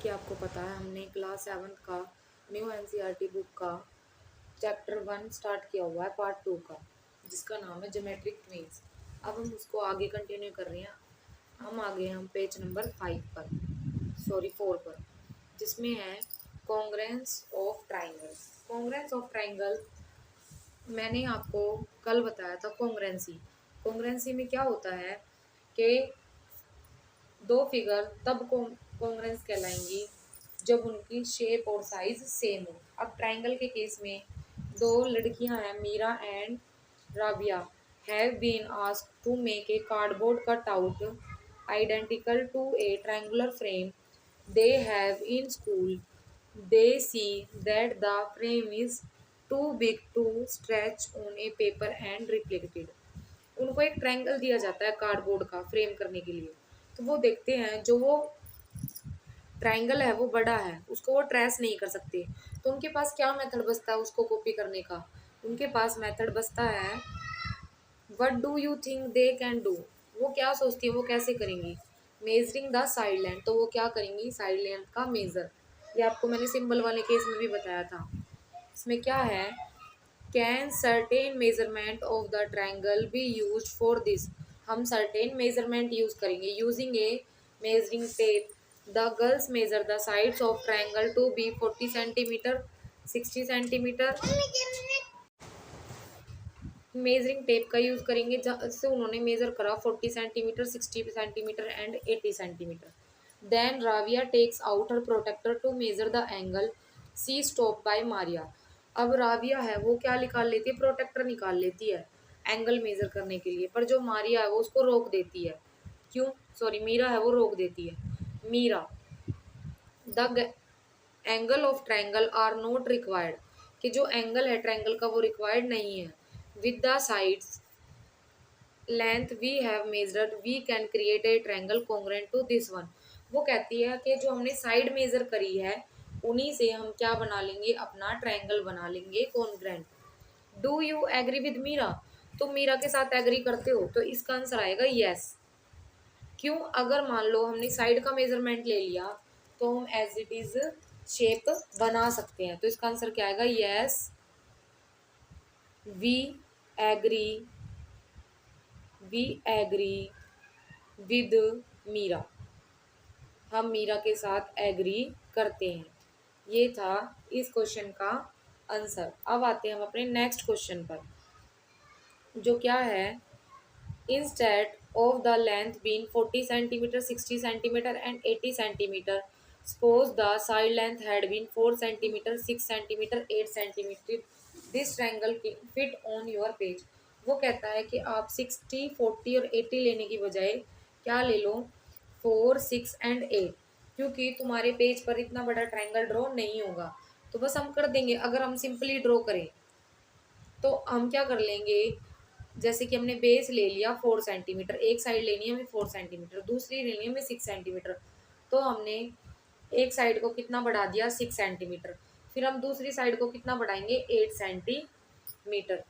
कि आपको पता है हमने क्लास 7 का न्यू एनसीईआरटी बुक का चैप्टर 1 स्टार्ट किया हुआ है पार्ट 2 का, जिसका नाम है ज्योमेट्रिक ट्विन्स। अब हम उसको आगे कंटिन्यू कर रहे हैं। हम आगे हम पेज नंबर 4 पर, जिसमें है congruence of triangle. Congruence of triangle मैंने आपको कल बताया था। कॉन्ग्रेंसी में क्या होता है कि दो फिगर तब कॉन्ग्रेंस कहलाएंगी जब उनकी शेप और साइज सेम हो। अब ट्राइंगल के केस में दो लड़कियां हैं, Meera and Rabia, have been asked to make a cardboard cut out identical to a triangular frame they have in school. They see that the frame is too big to stretch on a paper and reflected. उनको एक triangle दिया जाता है cardboard का frame करने के लिए, तो वो देखते हैं जो वो ट्रायंगल है वो बड़ा है, उसको वो ट्रेस नहीं कर सकते। तो उनके पास क्या मेथड बचता है उसको कॉपी करने का? उनके पास मेथड बचता है what do you think they can do. वो क्या सोचती है वो कैसे करेंगी? Measuring the side length. तो वो क्या करेंगी? साइड लेंथ का मेजर। ये आपको मैंने सिंबल वाले केस में भी बताया था। इसमें क्या है, can certain measurement of the triangle be used for this. हम सर्टेन मेजरमेंट यूज करेंगे using a measuring tape. The girls measure the sides of triangle to be 40 centimetre 60 centimetre. Measuring tape का यूज करेंगे जिससे उन्होंने measure करा 40 centimetre 60 centimetre and 80 centimetre. Then Ravia takes out her protractor to measure the angle C stop by Maria. अब राविया है वो क्या निकाल लेती है? प्रोटेक्टर निकाल लेती है एंगल मेजर करने के लिए, पर जो मारिया है वो उसको रोक देती है। क्यों? सॉरी, मीरा है वो रोक देती है। Meera, the angle of triangle are not required, कि जो एंगल है ट्रायंगल का वो रिक्वायर्ड नहीं है। With the sides length we have measured we can create a triangle congruent to this one. वो कहती है कि जो हमने साइड मेजर करी है उन्हीं से हम क्या बना लेंगे? अपना ट्रायंगल बना लेंगे congruent. Do you agree with Meera? तुम मीरा के साथ एग्री करते हो? तो इसका आंसर आएगा यस। क्यों? अगर मान लो हमने साइड का मेजरमेंट ले लिया तो हम एज इट इज शेप बना सकते हैं। तो इसका आंसर क्या आएगा? Yes we agree with Meera. हम मीरा के साथ एग्री करते हैं। ये था इस क्वेश्चन का आंसर। अब आते हैं हम अपने नेक्स्ट क्वेश्चन पर, जो क्या है, instead of the length being 40 centimeter 60 centimeter and 80 centimeter, suppose the side length had been 4 centimeter 6 centimeter 8 centimeter, this triangle fit on your page। वो कहता है कि आप 60 40 और 80 लेने की बजाय क्या ले लो? 4 6 एंड 8, क्योंकि तुम्हारे पेज पर इतना बड़ा ट्रायंगल ड्रॉ नहीं होगा। तो बस हम कर देंगे। अगर हम सिंपली ड्रॉ करें तो हम क्या कर लेंगे, जैसे कि हमने बेस ले लिया 4 सेंटीमीटर, एक साइड लेनी है हमें 4 सेंटीमीटर, दूसरी लेनी है हमें 6 सेंटीमीटर। तो हमने एक साइड को कितना बढ़ा दिया? 6 सेंटीमीटर। फिर हम दूसरी साइड को कितना बढ़ाएंगे? 8 सेंटीमीटर।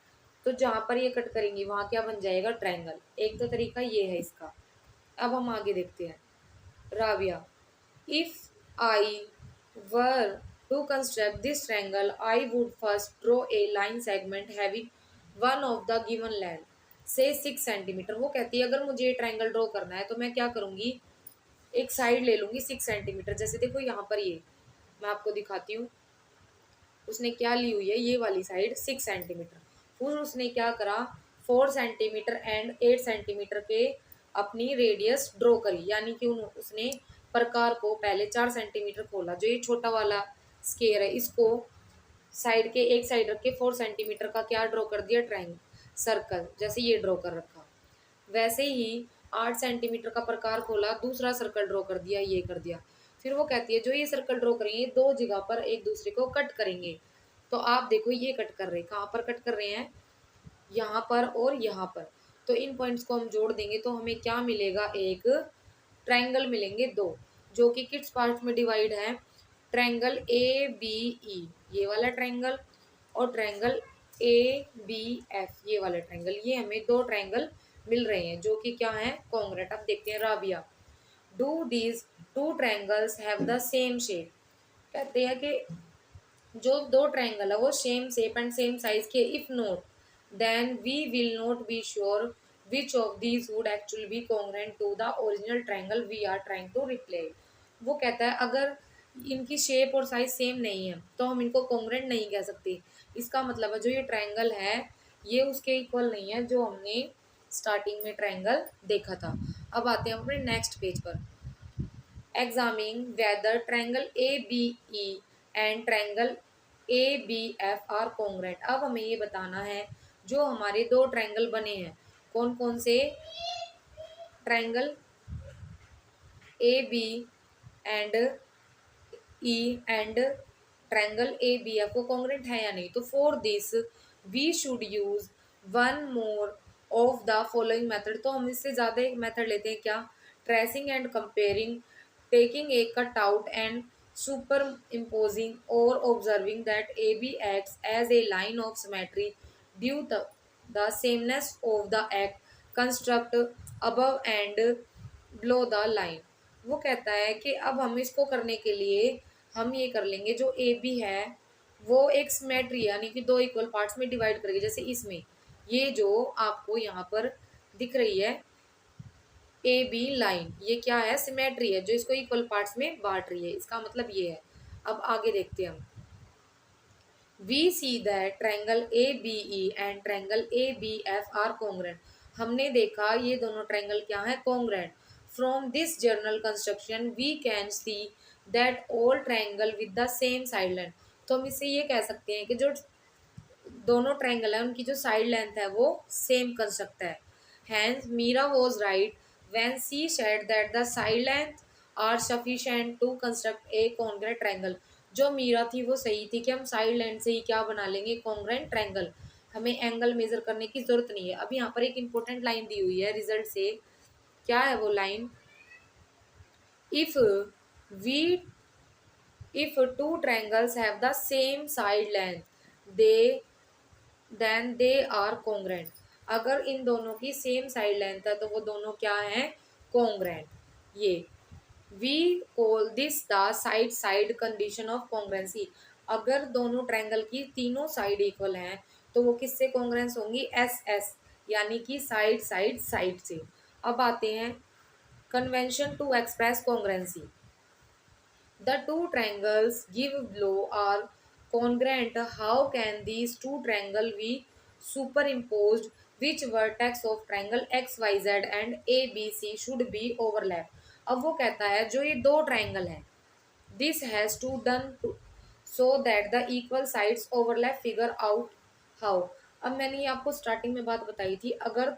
तो जहाँ पर ये कट करेंगे वहाँ क्या बन जाएगा? ट्रायंगल। एक तो तरीका ये है इसका। अब हम आगे देखते हैं। Rabia, if I were to construct this triangle, I would first draw a line segment having one of the given length say 6 centimetre. वो कहती है अगर मुझे ट्रायंगल ड्रॉ करना है तो मैं क्या करूंगी? एक साइड ले लूंगी 6 सेंटीमीटर। जैसे देखो यहाँ पर ये मैं आपको दिखाती हूँ, उसने क्या ली हुई है? ये वाली साइड 6 सेंटीमीटर। फिर उसने क्या करा? 4 सेंटीमीटर एंड 8 सेंटीमीटर के अपनी रेडियस ड्रॉ करी, यानी कि उसने प्रकार को पहले 4 सेंटीमीटर खोला। जो ये छोटा वाला स्केयर है इसको साइड के एक साइड रख के 4 सेंटीमीटर का क्या ड्रॉ कर दिया? ट्रायंगल, सर्कल, जैसे ये ड्रॉ कर रखा। वैसे ही 8 सेंटीमीटर का प्रकार खोला, दूसरा सर्कल ड्रॉ कर दिया, ये कर दिया। फिर वो कहती है जो ये सर्कल ड्रॉ करेंगे दो जगह पर एक दूसरे को कट करेंगे। तो आप देखो ये कट कर रहे हैं, कहाँ पर कट कर रहे हैं? यहाँ पर और यहाँ पर। तो इन पॉइंट्स को हम जोड़ देंगे तो हमें क्या मिलेगा? एक ट्रायंगल मिलेंगे दो, जो कि किस पार्ट में डिवाइड है? ट्रायंगल ए बी ई, ये वाला ट्रायंगल, और ट्रायंगल ए बी एफ, ये वाला ट्रायंगल। ये हमें दो ट्रायंगल मिल रहे हैं जो कि क्या है? कॉन्ग्रुएंट। अब देखते हैं Rabia, do these two triangles have the same shape. कहते हैं कि जो दो ट्रायंगल है वो same shape and same size के, if not then we will not be sure which of these would actually be congruent to the original triangle we are trying to replace. वो कहता है अगर इनकी शेप और size same नहीं है तो हम इनको कॉन्ग्रुएंट नहीं कह सकते। इसका मतलब है जो ये ट्रायंगल है ये उसके इक्वल नहीं है जो हमने स्टार्टिंग में ट्रायंगल देखा था। अब आते हैं अपने नेक्स्ट पेज पर। examining whether triangle ABE and triangle ABF are congruent। अब हमें ये बताना है जो हमारे दो ट्रायंगल बने हैं, कौन कौन से, triangle AB and E and triangle ABF वो कॉन्ग्रुएंट है या नहीं। तो for this we should use one more of the following method. तो हम इससे ज़्यादा एक मेथड लेते हैं, क्या, tracing and comparing, taking a cut out and superimposing or observing that AB acts as a line of symmetry due to the sameness of the act construct above and below the line। वो कहता है कि अब हम इसको करने के लिए हम ये कर लेंगे, जो AB है वो एक सिमेट्री यानी कि दो इक्वल पार्ट्स में डिवाइड करेंगे। जैसे इसमें ये जो आपको यहाँ पर दिख रही है ए बी लाइन, ये क्या है, सिमेट्री है जो इसको इक्वल पार्ट्स में बांट रही है। इसका मतलब ये है। अब आगे देखते हैं हम। We see that triangle A B E and triangle A B F are congruent. हमने देखा ये दोनों ट्रायंगल क्या है, congruent. From this general construction we can see that all triangle with the same side line. तो हम इससे ये कह सकते हैं कि जो दोनों ट्रायंगल है उनकी जो साइड लेंथ है वो सेम कंस्ट्रक्ट है। Hence Meera was right when she said that the side length are sufficient to construct a congruent triangle। जो मीरा थी वो सही थी कि हम साइड लेंथ से ही क्या बना लेंगे, कॉन्ग्रुएंट ट्रायंगल, हमें एंगल मेजर करने की जरूरत नहीं है। अब यहाँ पर एक इंपॉर्टेंट लाइन दी हुई है रिजल्ट से, क्या है वो line, if we if two triangles have the same side length then they are congruent। अगर इन दोनों की सेम साइड लेंथ है तो वो दोनों क्या हैं, कॉन्ग्रुएंट। ये we call this the side side condition of congruency. अगर दोनों ट्रायंगल की तीनों साइड इक्वल हैं तो वो किससे कॉन्ग्रुएंस होंगी, एस एस यानी कि साइड साइड साइड से। अब आते हैं convention to express congruency. The two triangles give below are congruent. How can these two triangles be superimposed? Which vertex of triangle XYZ and ABC should be overlap? अब वो कहता है जो ये दो ट्रायंगल हैं, this has to done so that the equal sides overlap, figure out how। अब मैंने ये आपको स्टार्टिंग में बात बताई थी, अगर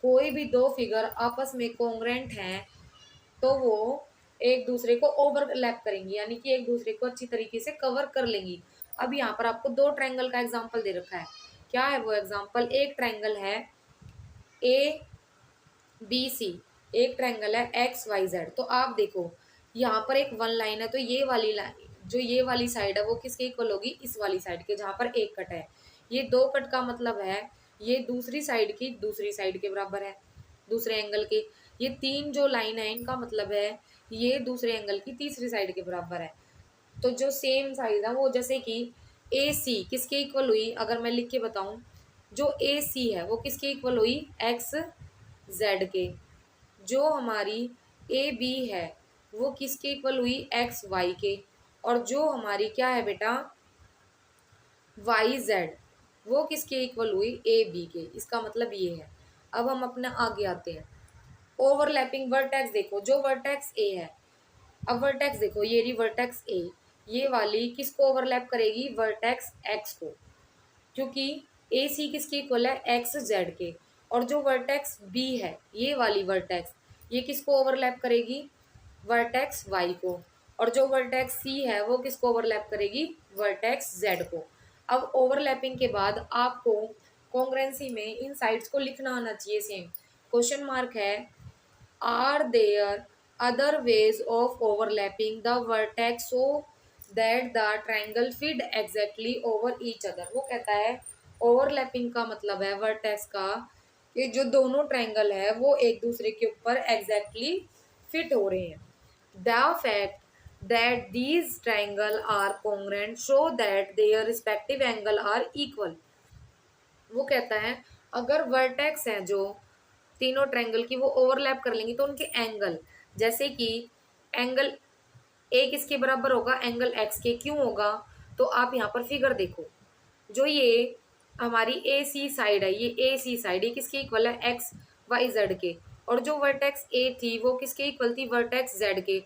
कोई भी दो फिगर आपस में कॉन्ग्रुएंट हैं तो वो एक दूसरे को ओवरलैप करेंगी यानी कि एक दूसरे को अच्छी तरीके से कवर कर लेंगी। अब यहाँ पर आपको दो ट्रायंगल का एग्जांपल दे रखा है, क्या है वो एग्जांपल, एक ट्रायंगल है ए बी सी, एक ट्रायंगल है एक्स वाई जेड। तो आप देखो यहाँ पर एक वन लाइन है तो ये वाली लाइन, जो ये वाली साइड है वो किसके इक्वल होगी, इस वाली साइड के, जहाँ पर एक कट है। ये दो कट का मतलब है ये दूसरी साइड की दूसरी साइड के बराबर है, दूसरे एंगल के। ये तीन जो लाइन है इनका मतलब है ये दूसरे एंगल की तीसरी साइड के बराबर है। तो जो सेम साइड है वो, जैसे कि ए सी किसके इक्वल हुई, अगर मैं लिख के बताऊं, जो ए सी है वो किसके इक्वल हुई, एक्स जेड के। जो हमारी ए बी है वो किसके इक्वल हुई, एक्स वाई के। और जो हमारी क्या है बेटा, वाई जेड, वो किसके इक्वल हुई, ए बी के। इसका मतलब ये है। अब हम अपना आगे आते हैं। ओवरलैपिंग वर्टेक्स देखो, जो वर्टेक्स ए है, अब वर्टेक्स देखो ये रही वर्टेक्स ए, ये वाली किसको ओवरलैप करेगी, वर्टेक्स एक्स को, क्योंकि ए सी किसके इक्वल है, एक्स जेड के। और जो वर्टेक्स बी है ये वाली वर्टेक्स, ये किसको ओवरलैप करेगी, वर्टेक्स वाई को। और जो वर्टेक्स सी है वो किसको ओवरलैप करेगी, वर्टेक्स जेड को। अब ओवरलैपिंग के बाद आपको कॉन्ग्रुएंसी में इन साइड्स को लिखना आना चाहिए सेम। क्वेश्चन मार्क है, are there other ways of overlapping the vertex so that the triangle fit exactly over each other। वो कहता है ओवरलैपिंग का मतलब है वर्टेक्स का कि जो दोनों ट्रायंगल है वो एक दूसरे के ऊपर एग्जैक्टली फिट हो रहे हैं। The fact that these triangle are congruent show that their respective angle are equal। वो कहता है अगर वर्टेक्स हैं जो तीनों ट्रायंगल की वो ओवरलैप कर लेंगी तो उनके एंगल, जैसे कि एंगल ए किसके बराबर होगा, एंगल एक्स के। क्यों होगा, तो आप यहाँ पर फिगर देखो, जो ये हमारी ए सी साइड है, ये ए सी साइड ये किसके इक्वल है, एक्स वाई जेड के। और जो वर्टेक्स ए थी वो किसके इक्वल थी, वर्टेक्स जेड के,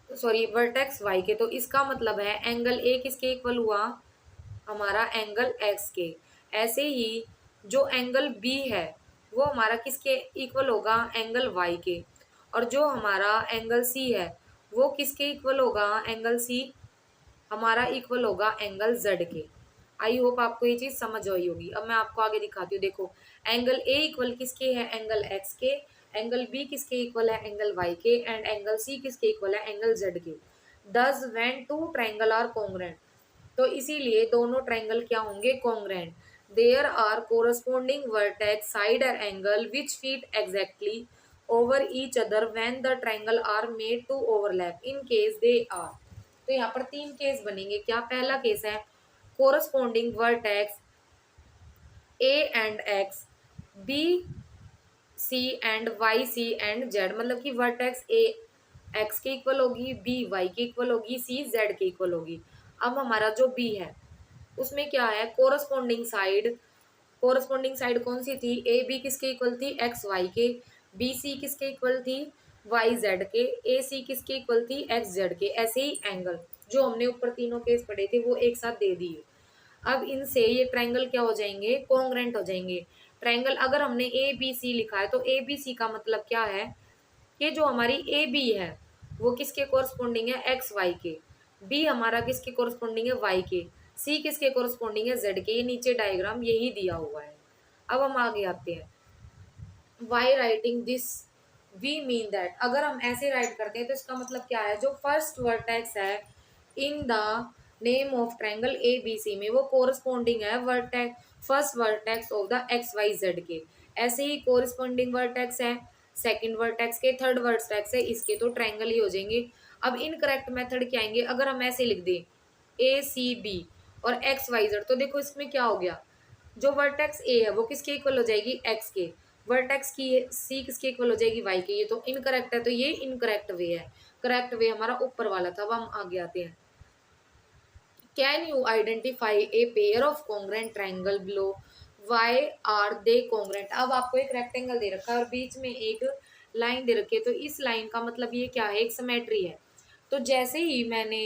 सॉरी वर्टेक्स वाई के। तो इसका मतलब है एंगल ए किसके इक्वल हुआ, हमारा एंगल एक्स के। ऐसे ही जो एंगल बी है वो हमारा किसके इक्वल होगा, एंगल वाई के। और जो हमारा एंगल सी है वो किसके इक्वल होगा, एंगल सी हमारा इक्वल होगा एंगल जेड के। आई होप आपको ये चीज समझ आई होगी। अब मैं आपको आगे दिखाती हूँ। देखो एंगल ए इक्वल किसके है, एंगल एक्स के। एंगल बी किसके इक्वल है, एंगल वाई के। एंड एंगल सी किसके इक्वल है, एंगल जेड के। Thus when two triangle are congruent, तो इसीलिए दोनों ट्रायंगल क्या होंगे, congruent. There are corresponding vertex side और angle which fit exactly over each other when the triangle are made to overlap in case they are. तो यहाँ पर तीन केस बनेंगे। क्या, पहला केस है corresponding vertex A and X, B C and Y C and Z, मतलब कि वर्टेक्स ए एक्स के इक्वल होगी, बी वाई के इक्वल होगी, सी जेड के इक्वल होगी। अब हमारा जो बी है उसमें क्या है, कोरस्पोंडिंग साइड। कोरस्पोंडिंग साइड कौन सी थी, ए बी किसके इक्वल थी, एक्स वाई के। बी सी किसके इक्वल थी, वाई जेड के। ए सी किसके इक्वल थी, एक्स जेड के। ऐसे ही एंगल जो हमने ऊपर तीनों केस पढ़े थे वो एक साथ दे दिए। अब इनसे ये ट्रायंगल क्या हो जाएंगे, कॉन्ग्रुएंट हो जाएंगे। ट्रायंगल अगर हमने ए बी सी लिखा है तो ए बी सी का मतलब क्या है, कि जो हमारी ए बी है वो किसके कोरस्पोंडिंग है, एक्स वाई के। बी हमारा किसके कोरस्पोंडिंग है, वाई के। सी किसके कोरस्पोंडिंग है, जेड के। ये नीचे डायग्राम यही दिया हुआ है। अब हम आगे आते हैं। Why writing this we mean that, अगर हम ऐसे राइट करते हैं तो इसका मतलब क्या है, जो फर्स्ट वर्टेक्स है in the name of triangle A B C में वो कोरस्पोंडिंग है vertex first vertex of the X Y Z के। ऐसे ही कोरस्पोंडिंग वर्टेक्स है सेकंड वर्टेक्स के, थर्ड वर्टेक्स है इसके, तो ट्रायंगल ही हो जाएंगे। अब इनकरेक्ट मेथड क्या आएंगे, अगर हम ऐसे लिख दें ए सी बी और एक्स वाई जेड, तो देखो इसमें क्या हो गया, जो वर्टेक्स ए है वो किसके इक्वल हो जाएगी, एक्स के। वर्टेक्स की सी किसके इक्वल हो जाएगी, वाई के। ये तो इनकरेक्ट है, तो ये इनकरेक्ट वे है। करेक्ट वे हमारा ऊपर वाला था। अब हम आगे आते हैं। Can you identify a pair of congruent triangle below, why are they congruent. अब आपको एक रेक्टेंगल दे रखा है और बीच में एक लाइन दे रखी है, तो इस लाइन का मतलब ये क्या है, एक सिमेट्री है। तो जैसे ही मैंने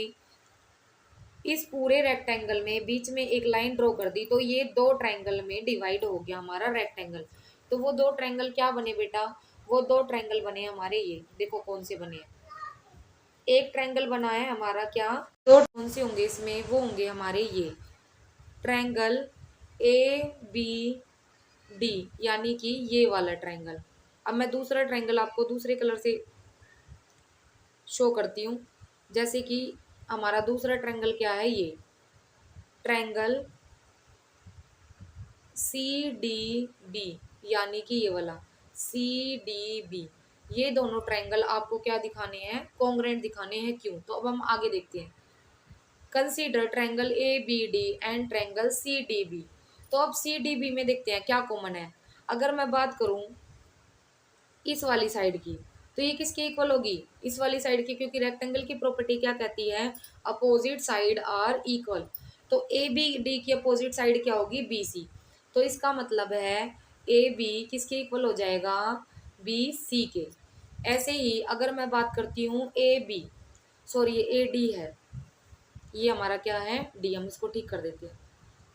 इस पूरे रेक्टेंगल में बीच में एक लाइन ड्रॉ कर दी तो ये दो ट्रायंगल में डिवाइड हो गया हमारा रेक्टेंगल। तो वो दो ट्रायंगल क्या बने बेटा, वो दो ट्रायंगल बने हमारे, ये देखो कौन से बने हैं। एक ट्रायंगल बना है हमारा क्या, दो कौन से होंगे इसमें, वो होंगे हमारे ये ट्रायंगल ए बी डी, यानी कि ये वाला ट्रायंगल। अब मैं दूसरा ट्रायंगल आपको दूसरे कलर से शो करती हूँ। जैसे कि हमारा दूसरा ट्रायंगल क्या है, ये ट्रायंगल सी डी बी, यानी कि ये वाला सी डी बी। ये दोनों ट्रायंगल आपको क्या दिखाने हैं, कॉन्ग्रुएंट दिखाने हैं। क्यों, तो अब हम आगे देखते हैं। Consider triangle A B D and triangle C D B. तो अब सी डी बी में देखते हैं क्या कॉमन है। अगर मैं बात करूं इस वाली साइड की, तो ये किसके इक्वल होगी, इस वाली साइड की, क्योंकि रेक्टेंगल की प्रॉपर्टी क्या कहती है, अपोजिट साइड आर इक्वल। तो ए बी डी की अपोजिट साइड क्या होगी, बी सी। तो इसका मतलब है ए बी किसके इक्वल हो जाएगा, बी सी के। ऐसे ही अगर मैं बात करती हूँ ए बी, सॉरी ये ए डी है, ये हमारा क्या है, डी, हम इसको ठीक कर देते हैं।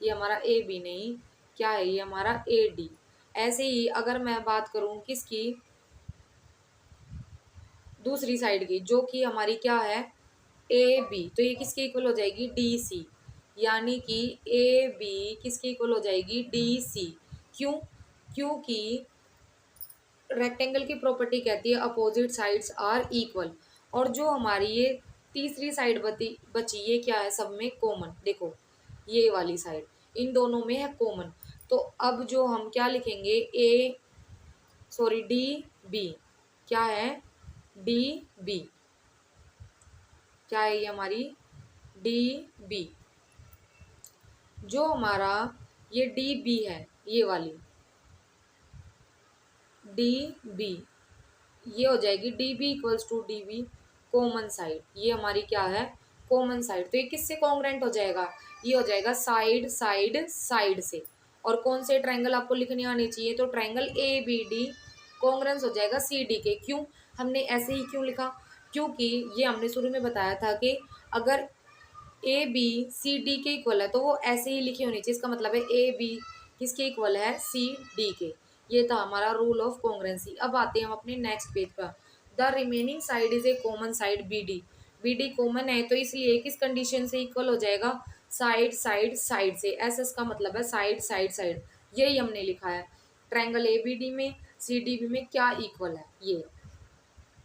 ये हमारा ए बी नहीं, क्या है, ये हमारा ए डी। ऐसे ही अगर मैं बात करूँ किसकी, दूसरी साइड की, जो कि हमारी क्या है, ए बी, तो ये किसके इक्वल हो जाएगी, डी सी। यानी कि ए बी किसके इक्वल हो जाएगी, डी सी। क्यों, क्योंकि रेक्टेंगल की प्रॉपर्टी कहती है अपोजिट साइड्स आर इक्वल। और जो हमारी ये तीसरी साइड बची ये क्या है, सब में कॉमन। देखो ये वाली साइड इन दोनों में है कॉमन। तो अब जो हम क्या लिखेंगे, ए सॉरी डी बी क्या है, डी बी, क्या है ये हमारी डी बी। जो हमारा ये डी बी है, ये वाली डी बी, ये हो जाएगी D B equals to D B common side. ये हमारी क्या है, कॉमन साइड। तो ये किससे कॉन्ग्रेंट हो जाएगा, ये हो जाएगा साइड साइड साइड से। और कौन से ट्रायंगल आपको लिखने आने चाहिए, तो triangle A B D congruence हो जाएगा सी डी के। क्यों हमने ऐसे ही क्यों लिखा, क्योंकि ये हमने शुरू में बताया था कि अगर ए बी सी डी के इक्वल है तो वो ऐसे ही लिखे होनी चाहिए। इसका मतलब है ए बी किसके इक्वल है, सी डी के। ये था हमारा रूल ऑफ कॉन्ग्रेंसी। अब आते हैं हम अपने नेक्स्ट पेज पर। The remaining side is a common side B D. B D common है तो इसलिए किस कंडीशन से इक्वल हो जाएगा, साइड साइड साइड से। ऐसा इसका मतलब है साइड साइड साइड, यही हमने लिखा है। ट्रायंगल ए बी डी में सी डी बी में क्या इक्वल है ये।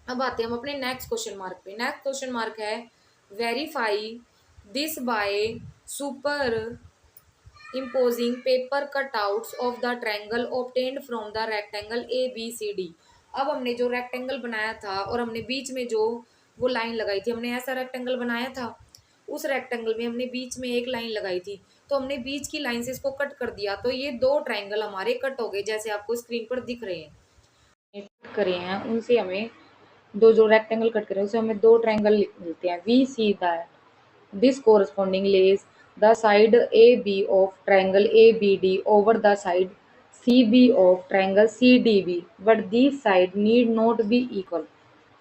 अब आते हैं हम अपने नेक्स्ट क्वेश्चन मार्क पे। नेक्स्ट क्वेश्चन मार्क है verify this by super imposing paper cutouts of the triangle obtained from the rectangle A B C D। अब हमने जो रेक्टेंगल बनाया था और हमने बीच में जो वो लाइन लगाई थी, हमने ऐसा रेक्टेंगल बनाया था, उस रेक्टेंगल में हमने बीच में एक लाइन लगाई थी, तो हमने बीच की लाइन से इसको कट कर दिया, तो ये दो ट्रायंगल हमारे कट हो गए जैसे आपको स्क्रीन पर दिख रहे हैं। कट करे हैं उनसे हमें दो, जो रेक्टेंगल कट करे उसे हमें दो ट्रायंगल मिलते हैं। We see that this corresponding lays the side AB of triangle ABD over the side CB of triangle CDB, but these sides need not be equal,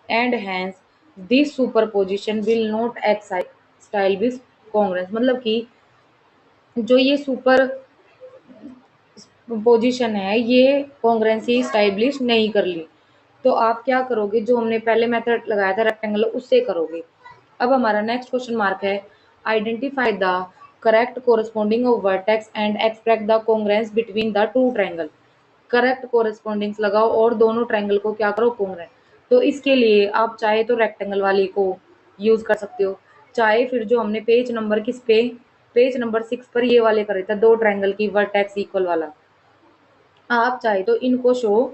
and hence this superposition will not establish congruence। मतलब कि जो ये super position है ये कॉन्ग्रेंसी establish नहीं कर ली, तो आप क्या करोगे, जो हमने पहले मेथड लगाया था रेक्टेंगल उससे करोगे। अब हमारा नेक्स्ट क्वेश्चन मार्क है identify the correct corresponding of vertex and extract the congruence between the two triangle. Correct correspondings लगाओ और दोनों ट्रायंगल को क्या करो, कॉन्ग्रेंस। तो इसके लिए आप चाहे तो रेक्टेंगल वाली को यूज कर सकते हो, चाहे फिर जो हमने पेज नंबर किस पे, पेज नंबर 6 पर ये वाले करे थे दो ट्रायंगल की वर्टेक्स इक्वल वाला, आप चाहे तो इनको शो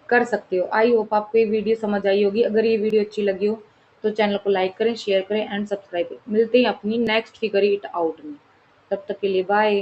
कर सकते हो। आई होप आपको ये वीडियो समझ आई होगी। अगर ये वीडियो अच्छी लगी हो तो चैनल को लाइक करें, शेयर करें एंड सब्सक्राइब करें। मिलते हैं अपनी नेक्स्ट फिगर इट आउट में, तब तक के लिए बाय।